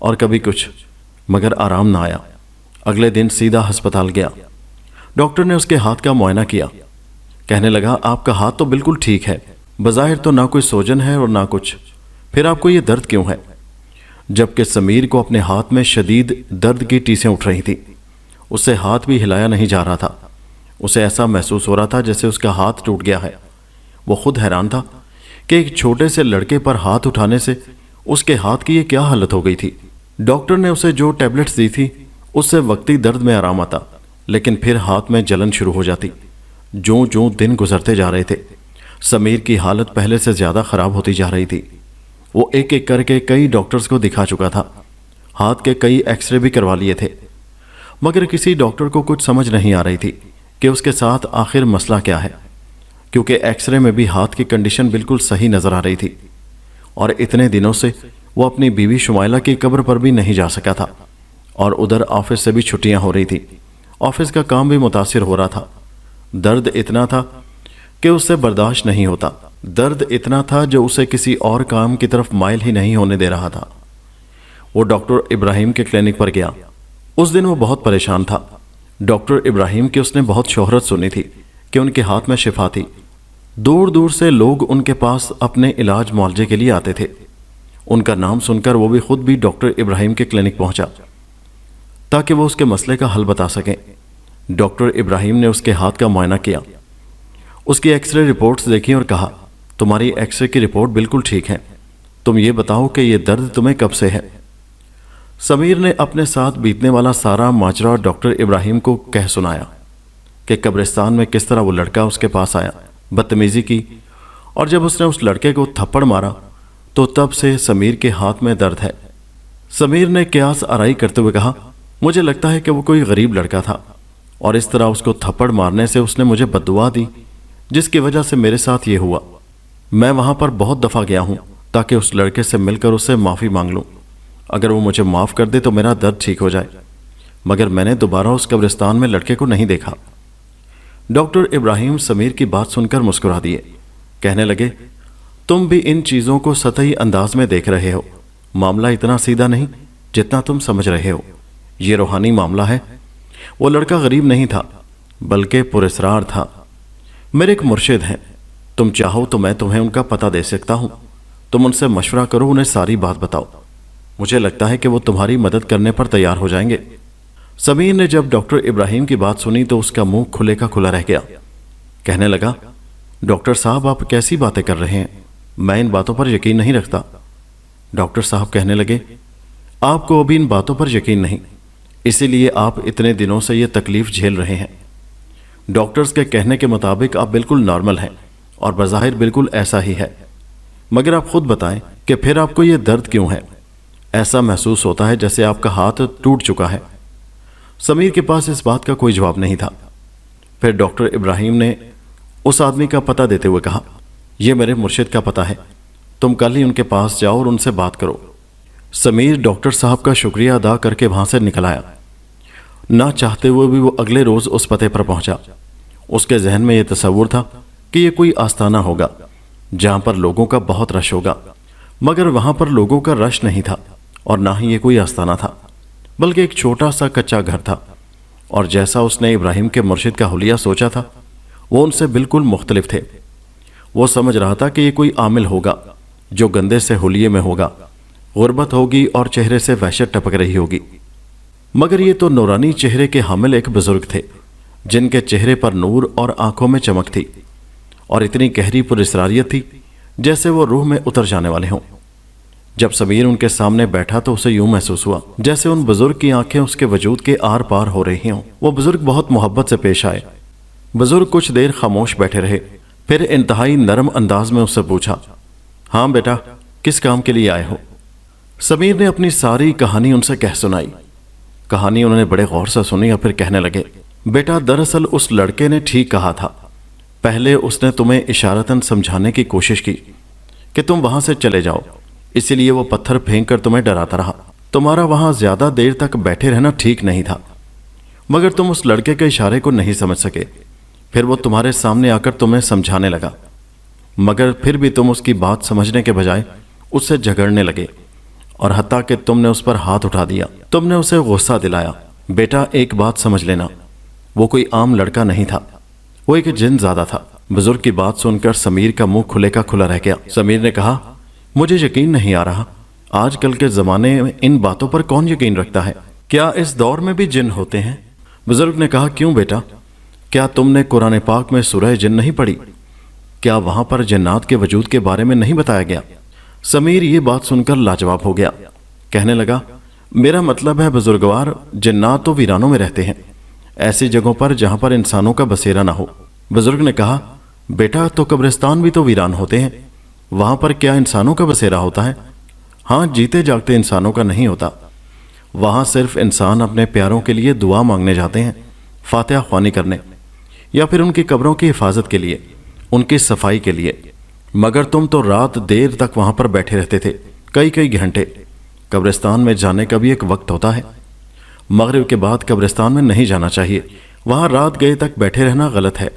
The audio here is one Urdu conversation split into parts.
اور کبھی کچھ، مگر آرام نہ آیا۔ اگلے دن سیدھا ہسپتال گیا۔ ڈاکٹر نے اس کے ہاتھ کا معائنہ کیا۔ کہنے لگا آپ کا ہاتھ تو بالکل ٹھیک ہے، بظاہر تو نہ کوئی سوجن ہے اور نہ کچھ، پھر آپ کو یہ درد کیوں ہے؟ جبکہ سمیر کو اپنے ہاتھ میں شدید درد کی ٹیسیں اٹھ رہی تھی۔ اس سے ہاتھ بھی ہلایا نہیں جا رہا تھا۔ اسے ایسا محسوس ہو رہا تھا جیسے اس کا ہاتھ ٹوٹ گیا ہے۔ وہ خود حیران تھا کہ ایک چھوٹے سے لڑکے پر ہاتھ اٹھانے سے اس کے ہاتھ کی یہ کیا حالت ہو گئی تھی۔ ڈاکٹر نے اسے جو ٹیبلٹس دی تھی اس سے وقتی درد میں آرام آتا، لیکن پھر ہاتھ میں جلن شروع ہو جاتی۔ جوں جوں دن گزرتے جا رہے تھے، سمیر کی حالت پہلے سے زیادہ خراب ہوتی جا رہی تھی۔ وہ ایک ایک کر کے کئی ڈاکٹرز کو دکھا چکا تھا، ہاتھ کے کئی ایکس رے بھی کروا لیے تھے، مگر کسی ڈاکٹر کو کچھ سمجھ نہیں آ رہی تھی کہ اس کے ساتھ آخر مسئلہ کیا ہے، کیونکہ ایکس رے میں بھی ہاتھ کی کنڈیشن بالکل صحیح نظر آ رہی تھی، اور اتنے دنوں سے وہ اپنی بیوی شمائلہ کی قبر پر بھی نہیں جا سکا تھا، اور ادھر آفس سے بھی چھٹیاں ہو رہی تھی۔ آفس کا کام بھی متاثر ہو رہا تھا۔ درد اتنا تھا کہ اس سے برداشت نہیں ہوتا، درد اتنا تھا جو اسے کسی اور کام کی طرف مائل ہی نہیں ہونے دے رہا تھا۔ وہ ڈاکٹر ابراہیم کے کلینک پر گیا۔ اس دن وہ بہت پریشان تھا۔ ڈاکٹر ابراہیم کی اس نے بہت شہرت سنی تھی کہ ان کے ہاتھ میں شفا تھی۔ دور دور سے لوگ ان کے پاس اپنے علاج معالجے کے لیے آتے تھے۔ ان کا نام سن کر وہ خود بھی ڈاکٹر ابراہیم کے کلینک پہنچا تاکہ وہ اس کے مسئلے کا حل بتا سکیں۔ ڈاکٹر ابراہیم نے اس کے ہاتھ کا معائنہ کیا، اس کی ایکس رے رپورٹس دیکھی اور کہا تمہاری ایکس رے کی رپورٹ بالکل ٹھیک ہے، تم یہ بتاؤ کہ یہ درد تمہیں کب سے ہے؟ سمیر نے اپنے ساتھ بیتنے والا سارا ماجرا ڈاکٹر ابراہیم کو کہہ سنایا کہ قبرستان میں کس طرح وہ لڑکا اس کے پاس آیا، بدتمیزی کی، اور جب اس نے اس لڑکے کو تھپڑ مارا تو تب سے سمیر کے ہاتھ میں درد ہے۔ سمیر نے قیاس آرائی کرتے ہوئے کہا مجھے لگتا ہے کہ وہ کوئی غریب لڑکا تھا، اور اس طرح اس کو تھپڑ مارنے سے اس نے مجھے بددعا دی، جس کی وجہ سے میرے ساتھ یہ ہوا۔ میں وہاں پر بہت دفعہ گیا ہوں تاکہ اس لڑکے سے مل کر اس سے معافی مانگ لوں، اگر وہ مجھے معاف کر دے تو میرا درد ٹھیک ہو جائے، مگر میں نے دوبارہ اس قبرستان میں لڑکے کو نہیں دیکھا۔ ڈاکٹر ابراہیم سمیر کی بات سن کر مسکرا دیے، کہنے لگے تم بھی ان چیزوں کو سطحی انداز میں دیکھ رہے ہو، معاملہ اتنا سیدھا نہیں جتنا تم سمجھ رہے ہو، یہ روحانی معاملہ ہے۔ وہ لڑکا غریب نہیں تھا بلکہ پراسرار تھا۔ میرے ایک مرشد ہیں، تم چاہو تو میں تمہیں ان کا پتہ دے سکتا ہوں، تم ان سے مشورہ کرو، انہیں ساری بات بتاؤ، مجھے لگتا ہے کہ وہ تمہاری مدد کرنے پر تیار ہو جائیں گے۔ سمیر نے جب ڈاکٹر ابراہیم کی بات سنی تو اس کا منہ کھلے کا کھلا رہ گیا۔ کہنے لگا ڈاکٹر صاحب آپ کیسی باتیں کر رہے ہیں، میں ان باتوں پر یقین نہیں رکھتا۔ ڈاکٹر صاحب کہنے لگے آپ کو ابھی ان باتوں پر یقین نہیں، اسی لیے آپ اتنے دنوں سے یہ تکلیف جھیل رہے ہیں۔ ڈاکٹرز کے کہنے کے مطابق آپ بالکل نارمل ہیں اور بظاہر بالکل ایسا ہی ہے، مگر آپ خود بتائیں کہ پھر آپ کو یہ درد کیوں ہے؟ ایسا محسوس ہوتا ہے جیسے آپ کا ہاتھ ٹوٹ چکا ہے۔ سمیر کے پاس اس بات کا کوئی جواب نہیں تھا۔ پھر ڈاکٹر ابراہیم نے اس آدمی کا پتہ دیتے ہوئے کہا یہ میرے مرشد کا پتہ ہے، تم کل ہی ان کے پاس جاؤ اور ان سے بات کرو۔ سمیر ڈاکٹر صاحب کا شکریہ ادا کر کے وہاں سے نکل آیا۔ نہ چاہتے ہوئے بھی وہ اگلے روز اس پتے پر پہنچا۔ اس کے ذہن میں یہ تصور تھا کہ یہ کوئی آستانہ ہوگا جہاں پر لوگوں کا بہت رش ہوگا، مگر وہاں پر لوگوں کا رش نہیں تھا اور نہ ہی یہ کوئی آستانہ تھا، بلکہ ایک چھوٹا سا کچا گھر تھا، اور جیسا اس نے ابراہیم کے مرشد کا حلیہ سوچا تھا وہ ان سے بالکل مختلف تھے۔ وہ سمجھ رہا تھا کہ یہ کوئی عامل ہوگا جو گندے سے حلیے میں ہوگا، غربت ہوگی اور چہرے سے وحشت ٹپک رہی ہوگی، مگر یہ تو نورانی چہرے کے حامل ایک بزرگ تھے جن کے چہرے پر نور اور آنکھوں میں چمک تھی، اور اتنی گہری پراسراریت تھی جیسے وہ روح میں اتر جانے والے ہوں۔ جب سمیر ان کے سامنے بیٹھا تو اسے یوں محسوس ہوا جیسے ان بزرگ کی آنکھیں اس کے وجود کے آر پار ہو رہی ہوں۔ وہ بزرگ بہت محبت سے پیش آئے۔ بزرگ کچھ دیر خاموش بیٹھے رہے، پھر انتہائی نرم انداز میں اس سے پوچھا ہاں بیٹا کس کام کے لیے آئے ہو؟ سمیر نے اپنی ساری کہانی ان سے کہہ سنائی۔ کہانی انہوں نے بڑے غور سے سنی اور پھر کہنے لگے بیٹا دراصل اس لڑکے نے ٹھیک کہا تھا، پہلے اس نے تمہیں اشارتاً سمجھانے کی کوشش کی کہ تم وہاں سے چلے جاؤ، اسی لیے وہ پتھر پھینک کر تمہیں ڈراتا رہا۔ تمہارا وہاں زیادہ دیر تک بیٹھے رہنا ٹھیک نہیں تھا، مگر تم اس لڑکے کے اشارے کو نہیں سمجھ سکے، پھر وہ تمہارے سامنے آ کر تمہیں سمجھانے لگا، مگر پھر بھی تم اس کی بات سمجھنے کے بجائے اس سے جھگڑنے لگے اور حتیٰ کہ تم نے اس پر ہاتھ اٹھا دیا، تم نے اسے غصہ دلایا۔ بیٹا ایک بات سمجھ لینا، وہ کوئی عام لڑکا نہیں تھا، وہ ایک جن زادہ تھا۔ بزرگ کی بات سن کر سمیر کا منہ کھلے کا کھلا رہ گیا۔ سمیر نے کہا، مجھے یقین نہیں آ رہا، آج کل کے زمانے میں ان باتوں پر کون یقین رکھتا ہے؟ کیا اس دور میں بھی جن ہوتے ہیں؟ بزرگ نے کہا، کیوں بیٹا، کیا تم نے قرآن پاک میں سورہ جن نہیں پڑھی؟ کیا وہاں پر جنات کے وجود کے بارے میں نہیں بتایا گیا؟ سمیر یہ بات سن کر لاجواب ہو گیا، کہنے لگا، میرا مطلب ہے بزرگوار، جنات تو ویرانوں میں رہتے ہیں، ایسی جگہوں پر جہاں پر انسانوں کا بسیرا نہ ہو۔ بزرگ نے کہا، بیٹا تو قبرستان بھی تو ویران ہوتے ہیں، وہاں پر کیا انسانوں کا بسیرا ہوتا ہے؟ ہاں، جیتے جاگتے انسانوں کا نہیں ہوتا، وہاں صرف انسان اپنے پیاروں کے لیے دعا مانگنے جاتے ہیں، فاتحہ خوانی کرنے، یا پھر ان کی قبروں کی حفاظت کے لیے، ان کی صفائی کے لیے۔ مگر تم تو رات دیر تک وہاں پر بیٹھے رہتے تھے، کئی گھنٹے۔ قبرستان میں جانے کا بھی ایک وقت ہوتا ہے، مغرب کے بعد قبرستان میں نہیں جانا چاہیے، وہاں رات گئے تک بیٹھے رہنا غلط ہے،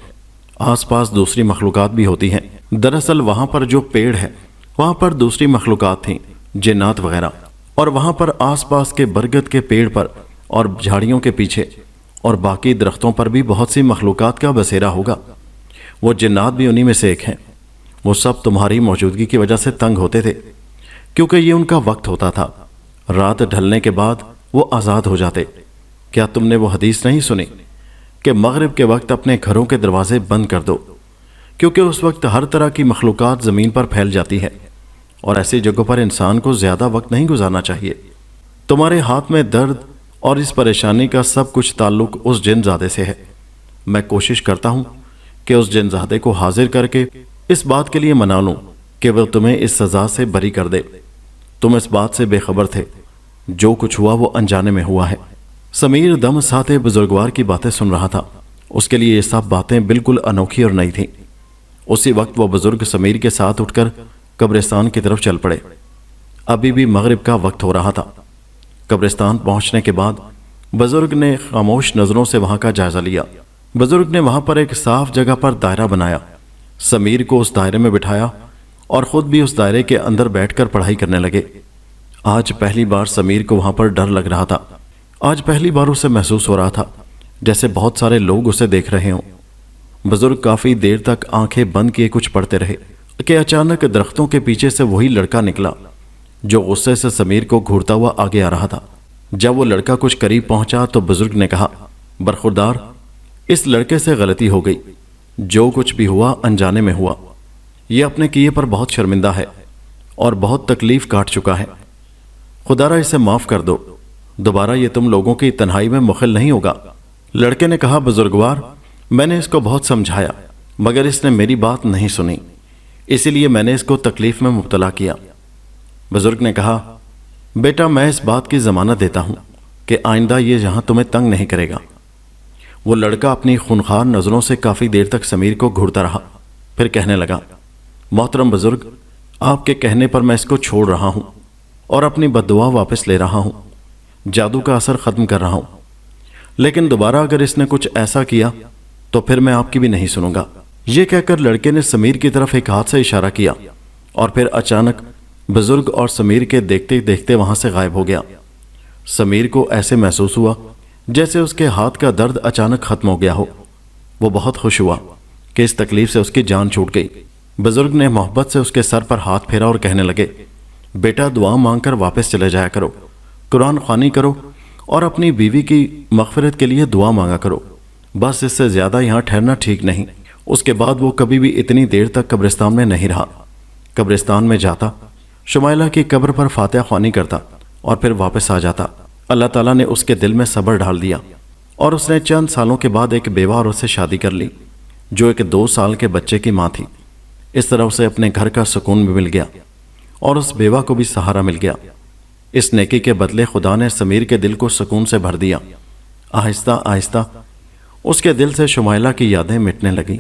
آس پاس دوسری مخلوقات بھی ہوتی ہیں۔ دراصل وہاں پر جو پیڑ ہے وہاں پر دوسری مخلوقات تھیں، جنات وغیرہ، اور وہاں پر آس پاس کے برگد کے پیڑ پر اور جھاڑیوں کے پیچھے اور باقی درختوں پر بھی بہت سی مخلوقات کا بسیرا ہوگا، وہ جنات بھی انہی میں سے ایک ہیں۔ وہ سب تمہاری موجودگی کی وجہ سے تنگ ہوتے تھے، کیونکہ یہ ان کا وقت ہوتا تھا، رات ڈھلنے کے بعد وہ آزاد ہو جاتے۔ کیا تم نے وہ حدیث نہیں سنی کہ مغرب کے وقت اپنے گھروں کے دروازے بند کر دو، کیونکہ اس وقت ہر طرح کی مخلوقات زمین پر پھیل جاتی ہے، اور ایسی جگہوں پر انسان کو زیادہ وقت نہیں گزارنا چاہیے۔ تمہارے ہاتھ میں درد اور اس پریشانی کا سب کچھ تعلق اس جن زادے سے ہے۔ میں کوشش کرتا ہوں کہ اس جن زادے کو حاضر کر کے اس بات کے لیے منا لوں کہ وہ تمہیں اس سزا سے بری کر دے۔ تم اس بات سے بے خبر تھے، جو کچھ ہوا وہ انجانے میں ہوا ہے۔ سمیر دم ساتھ بزرگوار کی باتیں سن رہا تھا، اس کے لیے یہ سب باتیں بالکل انوکھی اور نئی تھیں۔ اسی وقت وہ بزرگ سمیر کے ساتھ اٹھ کر قبرستان کی طرف چل پڑے۔ ابھی بھی مغرب کا وقت ہو رہا تھا۔ قبرستان پہنچنے کے بعد بزرگ نے خاموش نظروں سے وہاں کا جائزہ لیا۔ بزرگ نے وہاں پر ایک صاف جگہ پر دائرہ بنایا، سمیر کو اس دائرے میں بٹھایا اور خود بھی اس دائرے کے اندر بیٹھ کر پڑھائی کرنے لگے۔ آج پہلی بار سمیر کو وہاں پر ڈر لگ رہا تھا، آج پہلی بار اسے محسوس ہو رہا تھا جیسے بہت سارے لوگ اسے دیکھ رہے ہوں۔ بزرگ کافی دیر تک آنکھیں بند کیے کچھ پڑھتے رہے کہ اچانک درختوں کے پیچھے سے وہی لڑکا نکلا جو غصے سے سمیر کو گھورتا ہوا آگے آ رہا تھا۔ جب وہ لڑکا کچھ قریب پہنچا تو بزرگ نے کہا، برخوردار، اس لڑکے سے غلطی ہو گئی، جو کچھ بھی ہوا انجانے میں ہوا، یہ اپنے کیے پر بہت شرمندہ ہے اور بہت تکلیف کاٹ چکا ہے، خدا را اسے معاف کر دو، دوبارہ یہ تم لوگوں کی تنہائی میں مخل نہیں ہوگا۔ لڑکے نے کہا، بزرگوار، میں نے اس کو بہت سمجھایا مگر اس نے میری بات نہیں سنی، اسی لیے میں نے اس کو تکلیف میں مبتلا کیا۔ بزرگ نے کہا، بیٹا میں اس بات کی ضمانت دیتا ہوں کہ آئندہ یہ یہاں تمہیں تنگ نہیں کرے گا۔ وہ لڑکا اپنی خونخوار نظروں سے کافی دیر تک سمیر کو گھورتا رہا، پھر کہنے لگا، محترم بزرگ، آپ کے کہنے پر میں اس کو چھوڑ رہا ہوں اور اپنی بد دعا واپس لے رہا ہوں، جادو کا اثر ختم کر رہا ہوں، لیکن دوبارہ اگر اس نے کچھ ایسا کیا تو پھر میں آپ کی بھی نہیں سنوں گا۔ یہ کہہ کر لڑکے نے سمیر کی طرف ایک ہاتھ سے اشارہ کیا اور پھر اچانک بزرگ اور سمیر کے دیکھتے دیکھتے وہاں سے غائب ہو گیا۔ سمیر کو ایسے محسوس ہوا جیسے اس کے ہاتھ کا درد اچانک ختم ہو گیا ہو۔ وہ بہت خوش ہوا کہ اس تکلیف سے اس کی جان چھوٹ گئی۔ بزرگ نے محبت سے اس کے سر پر ہاتھ پھیرا اور کہنے لگے، بیٹا دعا مانگ کر واپس چلے جایا کرو، قرآن خوانی کرو اور اپنی بیوی کی مغفرت کے لیے دعا مانگا کرو، بس اس سے زیادہ یہاں ٹھہرنا ٹھیک نہیں۔ اس کے بعد وہ کبھی بھی اتنی دیر تک قبرستان میں نہیں رہا۔ قبرستان میں جاتا، شمائلہ کی قبر پر فاتحہ خوانی کرتا اور پھر واپس آ جاتا۔ اللہ تعالیٰ نے اس کے دل میں صبر ڈال دیا اور اس نے چند سالوں کے بعد ایک بیوہ عورت سے شادی کر لی جو ایک 2 سال کے بچے کی ماں تھی۔ اس طرح اسے اپنے گھر کا سکون بھی مل گیا اور اس بیوہ کو بھی سہارا مل گیا۔ اس نیکی کے بدلے خدا نے سمیر کے دل کو سکون سے بھر دیا۔ آہستہ آہستہ اس کے دل سے شمائلہ کی یادیں مٹنے لگیں۔